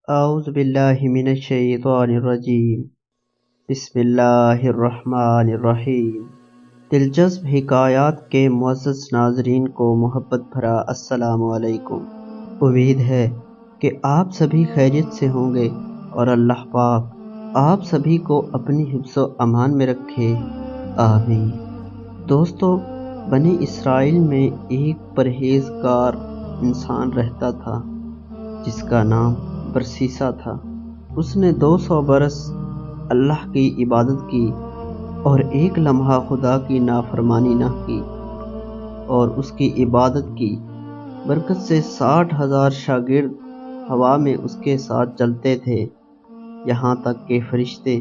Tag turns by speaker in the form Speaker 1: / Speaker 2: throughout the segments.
Speaker 1: اعوذ باللہ من الشیطان الرجیم بسم اللہ الرحمن الرحیم۔ دلچسپ حکایات کے معزز ناظرین کو محبت بھرا السلام علیکم۔ امید ہے کہ آپ سبھی خیریت سے ہوں گے اور اللہ پاک آپ سبھی کو اپنی حفظ و امان میں رکھے، آمین۔ دوستو، بنی اسرائیل میں ایک پرہیزگار انسان رہتا تھا جس کا نام برسیسا تھا۔ اس نے 200 برس اللہ کی عبادت کی اور ایک لمحہ خدا کی نافرمانی نہ کی، اور اس کی عبادت کی برکت سے 60,000 شاگرد ہوا میں اس کے ساتھ چلتے تھے، یہاں تک کہ فرشتے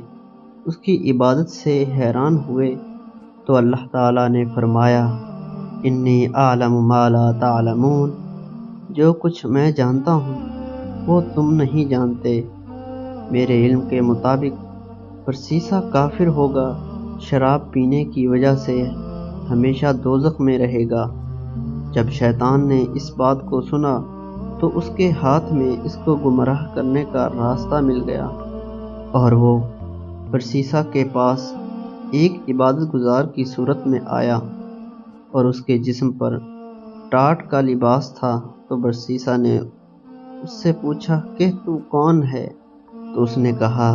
Speaker 1: اس کی عبادت سے حیران ہوئے تو اللہ تعالیٰ نے فرمایا، انی اعلم ما لا تعلمون، جو کچھ میں جانتا ہوں وہ تم نہیں جانتے۔ میرے علم کے مطابق برسیسا کافر ہوگا، شراب پینے کی وجہ سے ہمیشہ دوزخ میں رہے گا۔ جب شیطان نے اس بات کو سنا تو اس کے ہاتھ میں اس کو گمراہ کرنے کا راستہ مل گیا، اور وہ برسیسا کے پاس ایک عبادت گزار کی صورت میں آیا اور اس کے جسم پر ٹاٹ کا لباس تھا۔ تو برسیسا نے اس سے پوچھا کہ تو کون ہے؟ تو اس نے کہا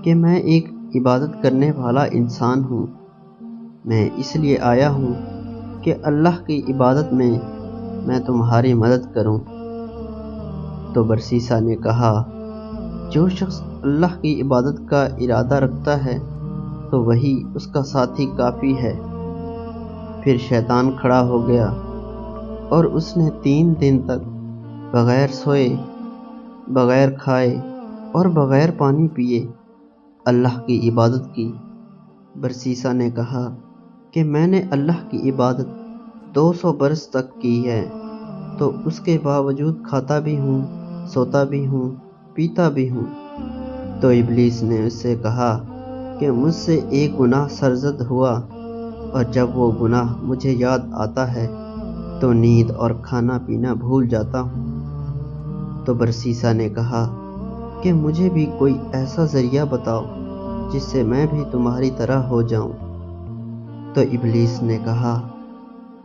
Speaker 1: کہ میں ایک عبادت کرنے والا انسان ہوں، میں اس لیے آیا ہوں کہ اللہ کی عبادت میں تمہاری مدد کروں۔ تو برسیسا نے کہا، جو شخص اللہ کی عبادت کا ارادہ رکھتا ہے تو وہی اس کا ساتھی کافی ہے۔ پھر شیطان کھڑا ہو گیا اور اس نے 3 دن تک بغیر سوئے، بغیر کھائے اور بغیر پانی پیے اللہ کی عبادت کی۔ برسیسا نے کہا کہ میں نے اللہ کی عبادت 200 برس تک کی ہے، تو اس کے باوجود کھاتا بھی ہوں، سوتا بھی ہوں، پیتا بھی ہوں۔ تو ابلیس نے اس سے کہا کہ مجھ سے ایک گناہ سرزد ہوا، اور جب وہ گناہ مجھے یاد آتا ہے تو نیند اور کھانا پینا بھول جاتا ہوں۔ تو برسیسا نے کہا کہ مجھے بھی کوئی ایسا ذریعہ بتاؤ جس سے میں بھی تمہاری طرح ہو جاؤں۔ تو ابلیس نے کہا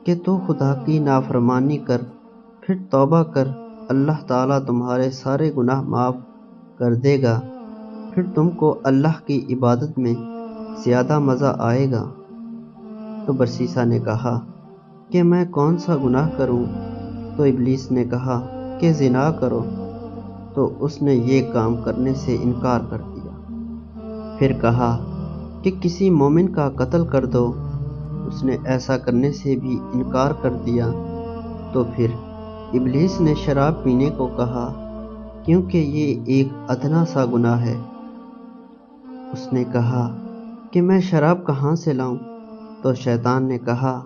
Speaker 1: کہ تو خدا کی نافرمانی کر، پھر توبہ کر، اللہ تعالیٰ تمہارے سارے گناہ معاف کر دے گا، پھر تم کو اللہ کی عبادت میں زیادہ مزہ آئے گا۔ تو برسیسا نے کہا کہ میں کون سا گناہ کروں؟ تو ابلیس نے کہا کہ زنا کرو۔ تو اس نے یہ کام کرنے سے انکار کر دیا۔ پھر کہا کہ کسی مومن کا قتل کر دو، اس نے ایسا کرنے سے بھی انکار کر دیا۔ تو پھر ابلیس نے شراب پینے کو کہا، کیونکہ یہ ایک ادنا سا گناہ ہے۔ اس نے کہا کہ میں شراب کہاں سے لاؤں؟ تو شیطان نے کہا،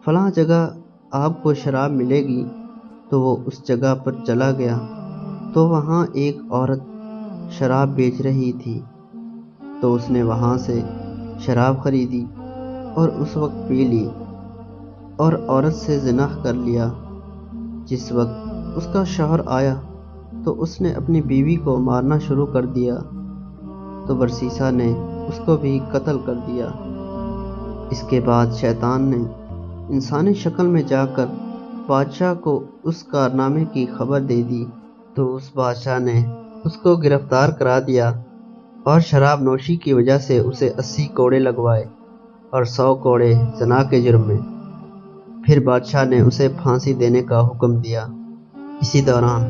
Speaker 1: فلاں جگہ آپ کو شراب ملے گی۔ تو وہ اس جگہ پر چلا گیا، تو وہاں ایک عورت شراب بیچ رہی تھی، تو اس نے وہاں سے شراب خریدی اور اس وقت پی لی، اور عورت سے زنا کر لیا۔ جس وقت اس کا شوہر آیا تو اس نے اپنی بیوی کو مارنا شروع کر دیا، تو برسیسا نے اس کو بھی قتل کر دیا۔ اس کے بعد شیطان نے انسانی شکل میں جا کر بادشاہ کو اس کارنامے کی خبر دے دی، تو اس بادشاہ نے اس کو گرفتار کرا دیا اور شراب نوشی کی وجہ سے اسے 80 کوڑے لگوائے اور 100 کوڑے زنا کے جرم میں۔ پھر بادشاہ نے اسے پھانسی دینے کا حکم دیا۔ اسی دوران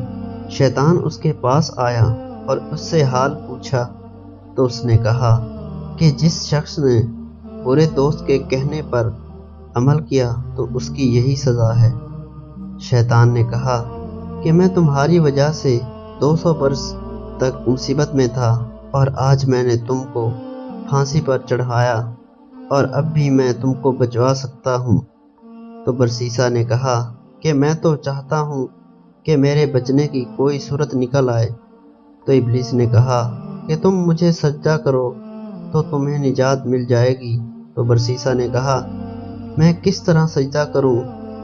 Speaker 1: شیطان اس کے پاس آیا اور اس سے حال پوچھا، تو اس نے کہا کہ جس شخص نے برے دوست کے کہنے پر عمل کیا تو اس کی یہی سزا ہے۔ شیطان نے کہا کہ میں تمہاری وجہ سے 200 برس تک مصیبت میں تھا، اور آج میں نے تم کو پھانسی پر چڑھایا، اور اب بھی میں تم کو بچوا سکتا ہوں۔ تو برسیسا نے کہا کہ میں تو چاہتا ہوں کہ میرے بچنے کی کوئی صورت نکل آئے۔ تو ابلیس نے کہا کہ تم مجھے سجدہ کرو تو تمہیں نجات مل جائے گی۔ تو برسیسا نے کہا، میں کس طرح سجدہ کروں؟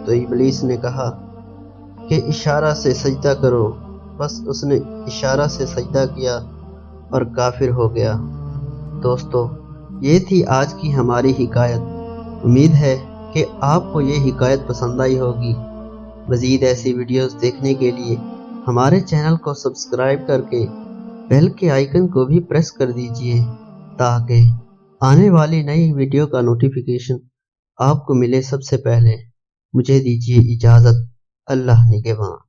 Speaker 1: تو ابلیس نے کہا کہ اشارہ سے سجدہ کرو۔ بس اس نے اشارہ سے سجدہ کیا اور کافر ہو گیا۔ دوستو، یہ تھی آج کی ہماری حکایت۔ امید ہے کہ آپ کو یہ حکایت پسند آئی ہوگی۔ مزید ایسی ویڈیوز دیکھنے کے لیے ہمارے چینل کو سبسکرائب کر کے بیل کے آئیکن کو بھی پریس کر دیجئے تاکہ آنے والی نئی ویڈیو کا نوٹیفیکیشن آپ کو ملے سب سے پہلے۔ مجھے دیجیے اجازت۔ اللہ نگہباں۔